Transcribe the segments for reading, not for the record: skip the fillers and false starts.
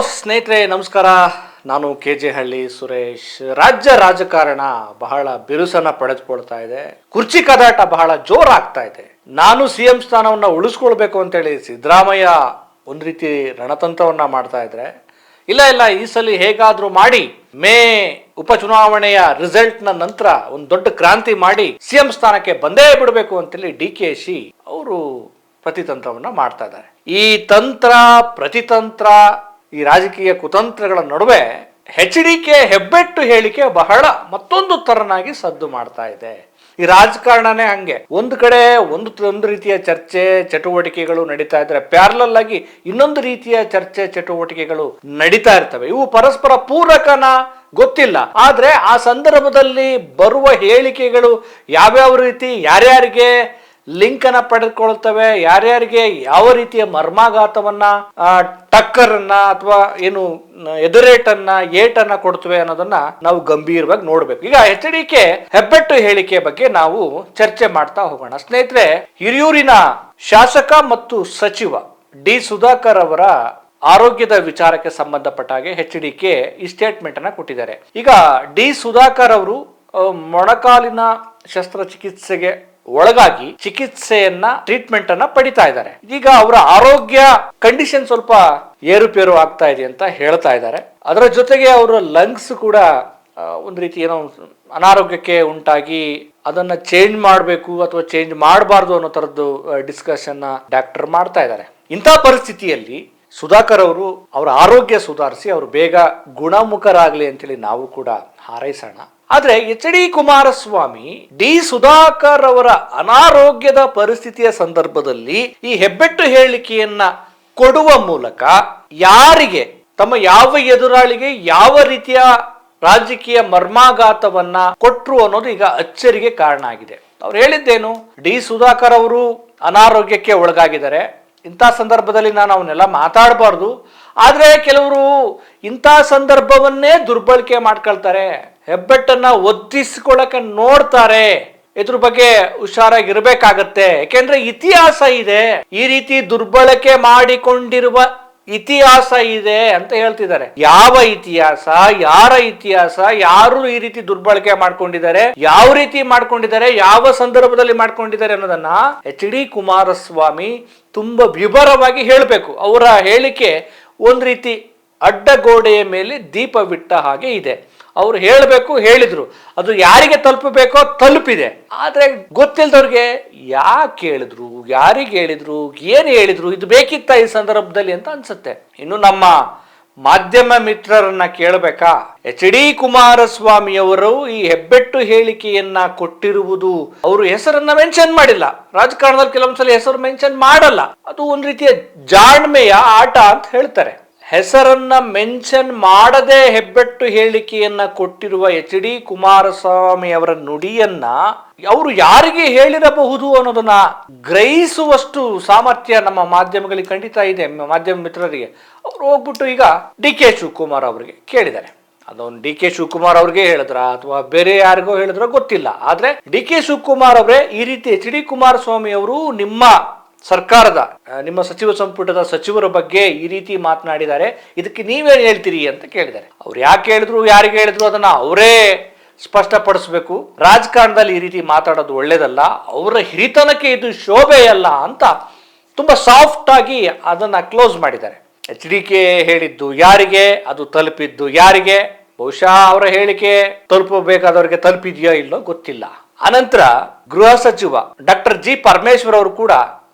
ಸ್ನೇಹಿತರೆ ನಮಸ್ಕಾರ. ನಾನು KJ ಹಳ್ಳಿ ಸುರೇಶ್. ರಾಜ್ಯ ರಾಜಕಾರಣ ಬಹಳ ಬಿರುಸನ್ನ ಪಡೆದುಕೊಳ್ತಾ ಇದೆ. ಕುರ್ಚಿ ಕದಾಟ ಬಹಳ ಜೋರಾಗ್ತಾ ಇದೆ. ನಾನು CM ಸ್ಥಾನವನ್ನ ಉಳಿಸ್ಕೊಳ್ಬೇಕು ಅಂತೇಳಿ ಸಿದ್ದರಾಮಯ್ಯ ಒಂದು ರೀತಿ ರಣತಂತ್ರವನ್ನ ಮಾಡ್ತಾ ಇದ್ರೆ, ಇಲ್ಲ ಈ ಸಲ ಹೇಗಾದ್ರೂ ಮಾಡಿ ಮೇ ಉಪಚುನಾವಣೆಯ ರಿಸಲ್ಟ್ ನ ನಂತರ ಒಂದು ದೊಡ್ಡ ಕ್ರಾಂತಿ ಮಾಡಿ CM ಸ್ಥಾನಕ್ಕೆ ಬಂದೇ ಬಿಡಬೇಕು ಅಂತೇಳಿ DKC ಅವರು ಪ್ರತಿತಂತ್ರವನ್ನ ಮಾಡ್ತಾ ಇದ್ದಾರೆ. ಈ ತಂತ್ರ ಪ್ರತಿತಂತ್ರ, ಈ ರಾಜಕೀಯ ಕುತಂತ್ರಗಳ ನಡುವೆ HDK ಹೆಬ್ಬೆಟ್ಟು ಹೇಳಿಕೆ ಬಹಳ ಮತ್ತೊಂದು ತರನಾಗಿ ಸದ್ದು ಮಾಡ್ತಾ ಇದೆ. ಈ ರಾಜಕಾರಣನೇ ಹಂಗೆ, ಒಂದು ಕಡೆ ಒಂದು ರೀತಿಯ ಚರ್ಚೆ ಚಟುವಟಿಕೆಗಳು ನಡೀತಾ ಇದ್ರೆ, ಪ್ಯಾರಲಲ್ ಆಗಿ ಇನ್ನೊಂದು ರೀತಿಯ ಚರ್ಚೆ ಚಟುವಟಿಕೆಗಳು ನಡೀತಾ ಇರ್ತವೆ. ಇವು ಪರಸ್ಪರ ಪೂರಕನ ಗೊತ್ತಿಲ್ಲ. ಆದ್ರೆ ಆ ಸಂದರ್ಭದಲ್ಲಿ ಬರುವ ಹೇಳಿಕೆಗಳು ಯಾವ್ಯಾವ ರೀತಿ ಯಾರ್ಯಾರಿಗೆ ಲಿಂಕ್ ಅನ್ನ ಪಡೆದುಕೊಳ್ತವೆ, ಯಾರ್ಯಾರಿಗೆ ಯಾವ ರೀತಿಯ ಮರ್ಮಾಘಾತವನ್ನ ಟಕ್ಕರನ್ನ ಅಥವಾ ಏನು ಎದುರೇಟನ್ನ ಏಟನ್ನ ಕೊಡ್ತವೆ ಅನ್ನೋದನ್ನ ನಾವು ಗಂಭೀರವಾಗಿ ನೋಡ್ಬೇಕು. ಈಗ HDK ಹೆಬ್ಬೆಟ್ಟು ಹೇಳಿಕೆ ಬಗ್ಗೆ ನಾವು ಚರ್ಚೆ ಮಾಡ್ತಾ ಹೋಗೋಣ. ಸ್ನೇಹಿತರೆ, ಹಿರಿಯೂರಿನ ಶಾಸಕ ಮತ್ತು ಸಚಿವ D. ಸುಧಾಕರ್ ಅವರ ಆರೋಗ್ಯದ ವಿಚಾರಕ್ಕೆ ಸಂಬಂಧಪಟ್ಟ ಹಾಗೆ HDK ಈ ಸ್ಟೇಟ್ಮೆಂಟ್ ಅನ್ನ ಕೊಟ್ಟಿದ್ದಾರೆ. ಈಗ D. ಸುಧಾಕರ್ ಅವರು ಮೊಣಕಾಲಿನ ಶಸ್ತ್ರಚಿಕಿತ್ಸೆಗೆ ಒಳಗಾಗಿ ಚಿಕಿತ್ಸೆಯನ್ನ ಟ್ರೀಟ್ಮೆಂಟ್ ಅನ್ನ ಪಡಿತಾ ಇದ್ದಾರೆ. ಈಗ ಅವರ ಆರೋಗ್ಯ ಕಂಡೀಷನ್ ಸ್ವಲ್ಪ ಏರುಪೇರು ಆಗ್ತಾ ಇದೆ ಅಂತ ಹೇಳ್ತಾ ಇದ್ದಾರೆ. ಅದರ ಜೊತೆಗೆ ಅವರ ಲಂಗ್ಸ್ ಕೂಡ ಒಂದು ರೀತಿ ಏನೋ ಅನಾರೋಗ್ಯಕ್ಕೆ ಉಂಟಾಗಿ ಅದನ್ನ ಚೇಂಜ್ ಮಾಡಬೇಕು ಅಥವಾ ಚೇಂಜ್ ಮಾಡಬಾರ್ದು ಅನ್ನೋ ತರದ್ದು ಡಿಸ್ಕಷನ್ ಡಾಕ್ಟರ್ ಮಾಡ್ತಾ ಇದ್ದಾರೆ. ಇಂಥ ಪರಿಸ್ಥಿತಿಯಲ್ಲಿ ಸುಧಾಕರ್ ಅವರು ಅವರ ಆರೋಗ್ಯ ಸುಧಾರಿಸಿ ಅವರು ಬೇಗ ಗುಣಮುಖರಾಗಲಿ ಅಂತೇಳಿ ನಾವು ಕೂಡ ಹಾರೈಸೋಣ. ಆದ್ರೆ HD ಕುಮಾರಸ್ವಾಮಿ D. ಸುಧಾಕರ್ ಅವರ ಅನಾರೋಗ್ಯದ ಪರಿಸ್ಥಿತಿಯ ಸಂದರ್ಭದಲ್ಲಿ ಈ ಹೆಬ್ಬೆಟ್ಟು ಹೇಳಿಕೆಯನ್ನ ಕೊಡುವ ಮೂಲಕ ಯಾರಿಗೆ, ತಮ್ಮ ಯಾವ ಎದುರಾಳಿಗೆ ಯಾವ ರೀತಿಯ ರಾಜಕೀಯ ಮರ್ಮಾಘಾತವನ್ನ ಕೊಟ್ರು ಅನ್ನೋದು ಈಗ ಅಚ್ಚರಿಗೆ ಕಾರಣ ಆಗಿದೆ. ಅವ್ರು ಹೇಳಿದ್ದೇನು, D. ಸುಧಾಕರ್ ಅವರು ಅನಾರೋಗ್ಯಕ್ಕೆ ಒಳಗಾಗಿದ್ದಾರೆ, ಇಂಥ ಸಂದರ್ಭದಲ್ಲಿ ನಾನು ಅವನ್ನೆಲ್ಲ ಮಾತಾಡಬಾರ್ದು. ಆದ್ರೆ ಕೆಲವರು ಇಂಥ ಸಂದರ್ಭವನ್ನೇ ದುರ್ಬಳಕೆ ಮಾಡ್ಕೊಳ್ತಾರೆ, ಹೆಬ್ಬೆಟ್ಟನ್ನ ಒತ್ತಿಸ್ಕೊಳ್ಳಕ್ಕೆ ನೋಡ್ತಾರೆ. ಇದ್ರ ಬಗ್ಗೆ ಹುಷಾರಾಗಿರ್ಬೇಕಾಗತ್ತೆ. ಯಾಕೆಂದ್ರೆ ಇತಿಹಾಸ ಇದೆ, ಈ ರೀತಿ ದುರ್ಬಳಕೆ ಮಾಡಿಕೊಂಡಿರುವ ಇತಿಹಾಸ ಇದೆ ಅಂತ ಹೇಳ್ತಿದ್ದಾರೆ. ಯಾವ ಇತಿಹಾಸ, ಯಾರ ಇತಿಹಾಸ, ಯಾರು ಈ ರೀತಿ ದುರ್ಬಳಕೆ ಮಾಡ್ಕೊಂಡಿದ್ದಾರೆ, ಯಾವ ರೀತಿ ಮಾಡ್ಕೊಂಡಿದ್ದಾರೆ, ಯಾವ ಸಂದರ್ಭದಲ್ಲಿ ಮಾಡ್ಕೊಂಡಿದ್ದಾರೆ ಅನ್ನೋದನ್ನ HD ಕುಮಾರಸ್ವಾಮಿ ತುಂಬಾ ವಿವರವಾಗಿ ಹೇಳಬೇಕು. ಅವರ ಹೇಳಿಕೆ ಒಂದ್ ರೀತಿ ಅಡ್ಡಗೋಡೆಯ ಮೇಲೆ ದೀಪವಿಟ್ಟ ಹಾಗೆ ಇದೆ. ಅವ್ರು ಹೇಳಿದ್ರು, ಅದು ಯಾರಿಗೆ ತಲುಪಬೇಕೋ ತಲುಪಿದೆ. ಆದ್ರೆ ಗೊತ್ತಿಲ್ದವ್ರಿಗೆ ಯಾಕೆ ಹೇಳಿದ್ರು, ಯಾರಿಗೆ ಹೇಳಿದ್ರು, ಏನು ಹೇಳಿದ್ರು, ಇದು ಬೇಕಿತ್ತ ಈ ಸಂದರ್ಭದಲ್ಲಿ ಅಂತ ಅನ್ಸುತ್ತೆ. ಇನ್ನು ನಮ್ಮ ಮಾಧ್ಯಮ ಮಿತ್ರರನ್ನ ಕೇಳಬೇಕಾ, HD ಕುಮಾರಸ್ವಾಮಿ ಅವರು ಈ ಹೆಬ್ಬೆಟ್ಟು ಹೇಳಿಕೆಯನ್ನ ಕೊಟ್ಟಿರುವುದು, ಅವರು ಹೆಸರನ್ನ ಮೆನ್ಷನ್ ಮಾಡಿಲ್ಲ. ರಾಜಕಾರಣದಲ್ಲಿ ಕೆಲವೊಂದ್ಸಲ ಹೆಸರು ಮೆನ್ಷನ್ ಮಾಡಲ್ಲ, ಅದು ಒಂದ್ ರೀತಿಯ ಜಾಣ್ಮೆಯ ಆಟ ಅಂತ ಹೇಳ್ತಾರೆ. ಹೆಸರನ್ನ ಮೆನ್ಷನ್ ಮಾಡದೆ ಹೆಬ್ಬೆಟ್ಟು ಹೇಳಿಕೆಯನ್ನ ಕೊಟ್ಟಿರುವ HD ಕುಮಾರಸ್ವಾಮಿ ಅವರ ನುಡಿಯನ್ನ ಅವರು ಯಾರಿಗೆ ಹೇಳಿರಬಹುದು ಅನ್ನೋದನ್ನ ಗ್ರಹಿಸುವಷ್ಟು ಸಾಮರ್ಥ್ಯ ನಮ್ಮ ಮಾಧ್ಯಮಗಳಿಗೆ ಖಂಡಿತ ಇದೆ, ಮಾಧ್ಯಮ ಮಿತ್ರರಿಗೆ. ಅವರು ಹೋಗ್ಬಿಟ್ಟು ಈಗ DK ಶಿವಕುಮಾರ್ ಅವರಿಗೆ ಕೇಳಿದ್ದಾರೆ. ಅದೊಂದು DK ಶಿವಕುಮಾರ್ ಅವ್ರಿಗೆ ಹೇಳಿದ್ರ ಅಥವಾ ಬೇರೆ ಯಾರಿಗೋ ಹೇಳಿದ್ರ ಗೊತ್ತಿಲ್ಲ. ಆದ್ರೆ DK ಶಿವಕುಮಾರ್ ಅವರೇ ಈ ರೀತಿ HD ಕುಮಾರಸ್ವಾಮಿ ಅವರು ನಿಮ್ಮ ಸರ್ಕಾರದ, ನಿಮ್ಮ ಸಚಿವ ಸಂಪುಟದ ಸಚಿವರ ಬಗ್ಗೆ ಈ ರೀತಿ ಮಾತನಾಡಿದ್ದಾರೆ, ಇದಕ್ಕೆ ನೀವೇನು ಹೇಳ್ತೀರಿ ಅಂತ ಕೇಳಿದ್ದಾರೆ. ಅವ್ರು ಯಾಕೆ ಹೇಳಿದ್ರು, ಯಾರಿಗೆ ಹೇಳಿದ್ರು ಅದನ್ನ ಅವರೇ ಸ್ಪಷ್ಟಪಡಿಸ್ಬೇಕು. ರಾಜಕಾರಣದಲ್ಲಿ ಈ ರೀತಿ ಮಾತಾಡೋದು ಒಳ್ಳೇದಲ್ಲ, ಅವರ ಹಿರಿತನಕ್ಕೆ ಇದು ಶೋಭೆಯಲ್ಲ ಅಂತ ತುಂಬಾ ಸಾಫ್ಟ್ ಆಗಿ ಅದನ್ನ ಕ್ಲೋಸ್ ಮಾಡಿದ್ದಾರೆ. HDK ಹೇಳಿದ್ದು ಯಾರಿಗೆ, ಅದು ತಲುಪಿದ್ದು ಯಾರಿಗೆ, ಬಹುಶಃ ಅವರ ಹೇಳಿಕೆ ತಲುಪಬೇಕಾದವರಿಗೆ ತಲುಪಿದೆಯೋ ಇಲ್ಲೋ ಗೊತ್ತಿಲ್ಲ. ಅನಂತರ ಗೃಹ ಸಚಿವ ಡಾಕ್ಟರ್ G. ಪರಮೇಶ್ವರ್ ಅವರು ಕೂಡ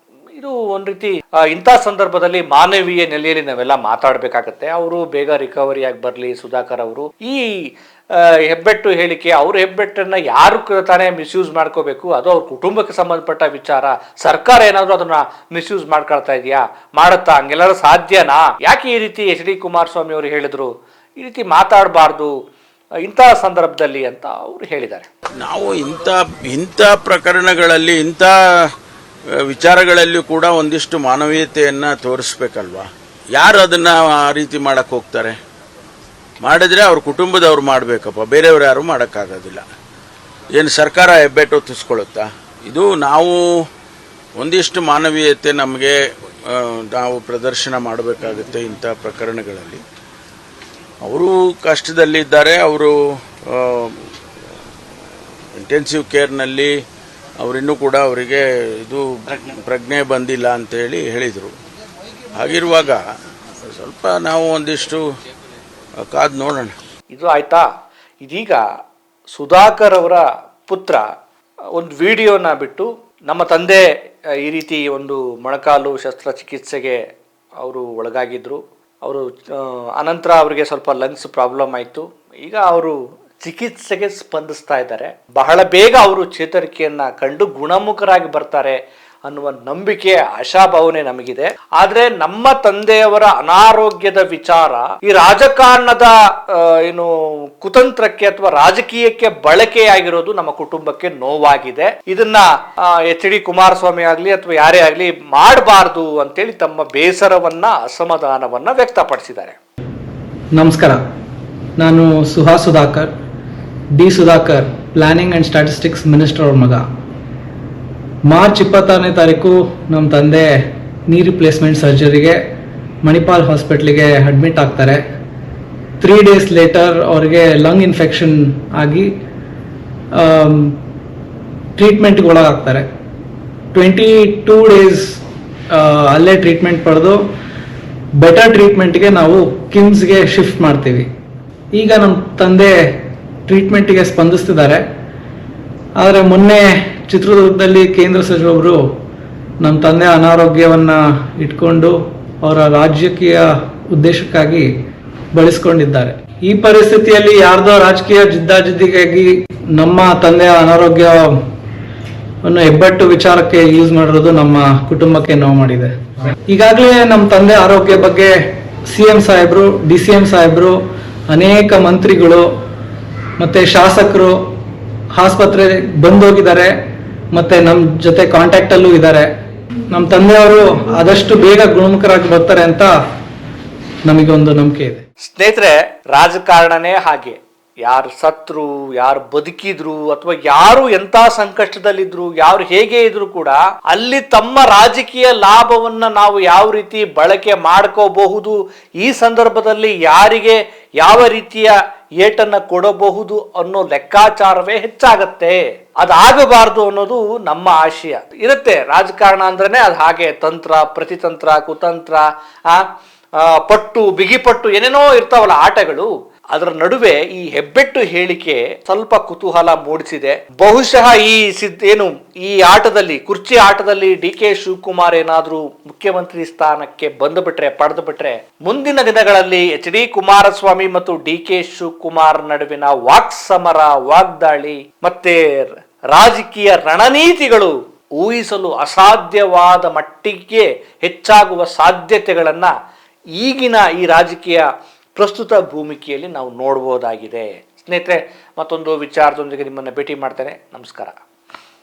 ಇದು ಒಂದ್ ರೀತಿ ಇಂಥ ಸಂದರ್ಭದಲ್ಲಿ ಮಾನವೀಯ ನೆಲೆಯಲ್ಲಿ ನಾವೆಲ್ಲ ಮಾತಾಡ್ಬೇಕಾಗತ್ತೆ, ಅವರು ಬೇಗ ರಿಕವರಿ ಆಗಿ ಬರ್ಲಿ ಸುಧಾಕರ್ ಅವರು. ಈ ಹೆಬ್ಬೆಟ್ಟು ಹೇಳಿಕೆ, ಅವ್ರ ಹೆಬ್ಬೆಟ್ಟನ್ನ ಯಾರು ತಾನೇ ಮಿಸ್ಯೂಸ್ ಮಾಡ್ಕೋಬೇಕು, ಅದು ಅವ್ರ ಕುಟುಂಬಕ್ಕೆ ಸಂಬಂಧಪಟ್ಟ ವಿಚಾರ. ಸರ್ಕಾರ ಏನಾದ್ರು ಅದನ್ನ ಮಿಸ್ಯೂಸ್ ಮಾಡ್ಕೊಳ್ತಾ ಇದೆಯಾ, ಮಾಡುತ್ತಾ, ಹಂಗೆಲ್ಲರೂ ಸಾಧ್ಯನಾ? ಯಾಕೆ ಈ ರೀತಿ HD ಕುಮಾರಸ್ವಾಮಿ ಅವರು ಹೇಳಿದ್ರು, ಈ ರೀತಿ ಮಾತಾಡಬಾರ್ದು ಇಂಥ ಸಂದರ್ಭದಲ್ಲಿ ಅಂತ ಅವರು ಹೇಳಿದ್ದಾರೆ. ನಾವು ಇಂಥ ಪ್ರಕರಣಗಳಲ್ಲಿ, ಇಂಥ ವಿಚಾರಗಳಲ್ಲಿ ಕೂಡ ಒಂದಿಷ್ಟು ಮಾನವೀಯತೆಯನ್ನ ತೋರಿಸ್ಬೇಕಲ್ವಾ? ಯಾರು ಅದನ್ನ ಆ ರೀತಿ ಮಾಡಕ್ ಹೋಗ್ತಾರೆ? ಮಾಡಿದ್ರೆ ಅವ್ರ ಕುಟುಂಬದವ್ರು ಮಾಡ್ಬೇಕಪ್ಪ, ಬೇರೆಯವ್ರು ಯಾರು ಮಾಡೋಕ್ಕಾಗೋದಿಲ್ಲ. ಏನು ಸರ್ಕಾರ ಹೆಬ್ಬೆಟ್ಟು ಹೊತ್ತಿಸ್ಕೊಳ್ಳುತ್ತಾ? ಇದು ನಾವು ಒಂದಿಷ್ಟು ಮಾನವೀಯತೆ ನಮಗೆ ನಾವು ಪ್ರದರ್ಶನ ಮಾಡಬೇಕಾಗುತ್ತೆ ಇಂಥ ಪ್ರಕರಣಗಳಲ್ಲಿ. ಅವರು ಕಷ್ಟದಲ್ಲಿದ್ದಾರೆ. ಅವರು ಇಂಟೆನ್ಸಿವ್ ಕೇರ್ನಲ್ಲಿ ಅವರಿನ್ನೂ ಕೂಡ ಅವರಿಗೆ ಇದು ಪ್ರಜ್ಞೆ ಬಂದಿಲ್ಲ ಅಂತೇಳಿ ಹೇಳಿದರು. ಹಾಗಿರುವಾಗ ಸ್ವಲ್ಪ ನಾವು ಒಂದಿಷ್ಟು ಕಾದು ನೋಡೋಣ. ಇದು ಆಯ್ತಾ. ಇದೀಗ ಸುಧಾಕರ್ ಅವರ ಪುತ್ರ ಒಂದು ವಿಡಿಯೋನ ಬಿಟ್ಟು, ನಮ್ಮ ತಂದೆ ಈ ರೀತಿ ಒಂದು ಮೊಣಕಾಲು ಶಸ್ತ್ರಚಿಕಿತ್ಸೆಗೆ ಅವರು ಒಳಗಾಗಿದ್ರು, ಅವರು ಅನಂತರ ಅವರಿಗೆ ಸ್ವಲ್ಪ ಲಂಗ್ಸ್ ಪ್ರಾಬ್ಲಮ್ ಆಯಿತು, ಈಗ ಅವರು ಚಿಕಿತ್ಸೆಗೆ ಸ್ಪಂದಿಸ್ತಾ ಇದ್ದಾರೆ, ಬಹಳ ಬೇಗ ಅವರು ಚೇತರಿಕೆಯನ್ನ ಕಂಡು ಗುಣಮುಖರಾಗಿ ಬರ್ತಾರೆ ಅನ್ನುವ ನಂಬಿಕೆ, ಆಶಾಭಾವನೆ ನಮಗಿದೆ. ಆದ್ರೆ ನಮ್ಮ ತಂದೆಯವರ ಅನಾರೋಗ್ಯದ ವಿಚಾರ ಈ ರಾಜಕಾರಣದ ಏನು ಕುತಂತ್ರಕ್ಕೆ ಅಥವಾ ರಾಜಕೀಯಕ್ಕೆ ಬಳಕೆಯಾಗಿರೋದು ನಮ್ಮ ಕುಟುಂಬಕ್ಕೆ ನೋವಾಗಿದೆ. ಇದನ್ನ ಎಚ್.ಡಿ. ಕುಮಾರಸ್ವಾಮಿ ಆಗ್ಲಿ ಅಥವಾ ಯಾರೇ ಆಗ್ಲಿ ಮಾಡಬಾರ್ದು ಅಂತೇಳಿ ತಮ್ಮ ಬೇಸರವನ್ನ, ಅಸಮಾಧಾನವನ್ನ ವ್ಯಕ್ತಪಡಿಸಿದ್ದಾರೆ. ನಮಸ್ಕಾರ, ನಾನು Suhas Sudhakar, D Sudhakar, planning and statistics minister ಅವ್ರ ಮಗ. ಮಾರ್ಚ್ 26ನೇ ತಾರೀಕು ನಮ್ಮ ತಂದೆ ನೀ ರಿಪ್ಲೇಸ್ಮೆಂಟ್ ಸರ್ಜರಿಗೆ ಮಣಿಪಾಲ್ ಹಾಸ್ಪಿಟ್ಲಿಗೆ ಅಡ್ಮಿಟ್ ಆಗ್ತಾರೆ. 3 days ಲೇಟರ್ ಅವರಿಗೆ ಲಂಗ್ ಇನ್ಫೆಕ್ಷನ್ ಆಗಿ ಟ್ರೀಟ್ಮೆಂಟ್ಗೆ ಒಳಗಾಗ್ತಾರೆ. 22 days ಅಲ್ಲೇ ಟ್ರೀಟ್ಮೆಂಟ್ ಪಡೆದು ಬೆಟರ್ ಟ್ರೀಟ್ಮೆಂಟ್ಗೆ ನಾವು ಕಿಮ್ಸ್ಗೆ ಶಿಫ್ಟ್ ಮಾಡ್ತೀವಿ. ಈಗ ನಮ್ಮ ತಂದೆ ಟ್ರೀಟ್ಮೆಂಟಿಗೆ ಸ್ಪಂದಿಸ್ತಿದ್ದಾರೆ. ಆದರೆ ಮೊನ್ನೆ ಚಿತ್ರದುರ್ಗದಲ್ಲಿ ಕೇಂದ್ರ ಸಚಿವರು ನಮ್ಮ ತಂದೆ ಅನಾರೋಗ್ಯವನ್ನು ಇಟ್ಕೊಂಡು ಅವರ ರಾಜಕೀಯ ಉದ್ದೇಶಕ್ಕಾಗಿ ಬಳಸ್ಕೊಂಡಿದ್ದಾರೆ. ಈ ಪರಿಸ್ಥಿತಿಯಲ್ಲಿ ಯಾರ್ದೋ ರಾಜಕೀಯ ಜಿದ್ದಾಜಿದ್ದಿಗಾಗಿ ನಮ್ಮ ತಂದೆಯ ಅನಾರೋಗ್ಯವನ್ನು ಹೆಬ್ಬೆಟ್ಟು ವಿಚಾರಕ್ಕೆ ಯೂಸ್ ಮಾಡಿರೋದು ನಮ್ಮ ಕುಟುಂಬಕ್ಕೆ ನೋವು ಮಾಡಿದೆ. ಈಗಾಗಲೇ ನಮ್ಮ ತಂದೆ ಆರೋಗ್ಯ ಬಗ್ಗೆ CM ಸಾಹೇಬರು, DCM ಸಾಹೇಬರು, ಅನೇಕ ಮಂತ್ರಿಗಳು ಮತ್ತೆ ಶಾಸಕರು ಆಸ್ಪತ್ರೆ ಬಂದೋಗಿದ್ದಾರೆ, ಮತ್ತೆ ನಮ್ಮ ಜೊತೆ ಕಾಂಟ್ಯಾಕ್ಟ್ ಅಲ್ಲೂ ಇದ್ದಾರೆ. ನಮ್ಮ ತಂದೆಯವರು ಆದಷ್ಟು ಬೇಗ ಗುಣಮುಖರಾಗಿ ಬರ್ತಾರೆ ಅಂತ ನಮಗೆ ಒಂದು ನಂಬಿಕೆ ಇದೆ. ಸ್ನೇಹಿತರೆ, ರಾಜಕಾರಣನೇ ಹಾಗೆ. ಯಾರು ಸತ್ರು, ಯಾರು ಬದುಕಿದ್ರು, ಅಥವಾ ಯಾರು ಎಂತ ಸಂಕಷ್ಟದಲ್ಲಿದ್ರು, ಯಾರು ಹೇಗೆ ಇದ್ರು ಕೂಡ ಅಲ್ಲಿ ತಮ್ಮ ರಾಜಕೀಯ ಲಾಭವನ್ನ ನಾವು ಯಾವ ರೀತಿ ಬಳಕೆ ಮಾಡ್ಕೋಬಹುದು, ಈ ಸಂದರ್ಭದಲ್ಲಿ ಯಾರಿಗೆ ಯಾವ ರೀತಿಯ ಏಟನ್ನ ಕೊಡಬಹುದು ಅನ್ನೋ ಲೆಕ್ಕಾಚಾರವೇ ಹೆಚ್ಚಾಗತ್ತೆ. ಅದಾಗಬಾರ್ದು ಅನ್ನೋದು ನಮ್ಮ ಆಶಯ ಇರುತ್ತೆ. ರಾಜಕಾರಣ ಅಂದ್ರೇನೆ ಅದು ಹಾಗೆ, ತಂತ್ರ, ಪ್ರತಿತಂತ್ರ, ಕುತಂತ್ರ, ಪಟ್ಟು, ಬಿಗಿಪಟ್ಟು, ಏನೇನೋ ಇರ್ತಾವಲ್ಲ ಆಟಗಳು. ಅದರ ನಡುವೆ ಈ ಹೆಬ್ಬೆಟ್ಟು ಹೇಳಿಕೆ ಸ್ವಲ್ಪ ಕುತೂಹಲ ಮೂಡಿಸಿದೆ. ಬಹುಶಃ ಈ ಆಟದಲ್ಲಿ, ಕುರ್ಚಿ ಆಟದಲ್ಲಿ DK ಶಿವಕುಮಾರ್ ಏನಾದ್ರೂ ಮುಖ್ಯಮಂತ್ರಿ ಸ್ಥಾನಕ್ಕೆ ಪಡೆದು ಬಿಟ್ರೆ ಮುಂದಿನ ದಿನಗಳಲ್ಲಿ HD ಕುಮಾರಸ್ವಾಮಿ ಮತ್ತು DK ಶಿವಕುಮಾರ್ ನಡುವಿನ ವಾಕ್ಸಮರ, ವಾಗ್ದಾಳಿ ಮತ್ತೆ ರಾಜಕೀಯ ರಣನೀತಿಗಳು ಊಹಿಸಲು ಅಸಾಧ್ಯವಾದ ಮಟ್ಟಿಗೆ ಹೆಚ್ಚಾಗುವ ಸಾಧ್ಯತೆಗಳನ್ನ ಈಗಿನ ಈ ರಾಜಕೀಯ ಪ್ರಸ್ತುತ ಭೂಮಿಕೆಯಲ್ಲಿ ನಾವು ನೋಡಬಹುದಾಗಿದೆ. ಸ್ನೇಹಿತರೆ, ಮತ್ತೊಂದು ವಿಚಾರದೊಂದಿಗೆ ನಿಮ್ಮನ್ನು ಭೇಟಿ ಮಾಡ್ತೇನೆ. ನಮಸ್ಕಾರ.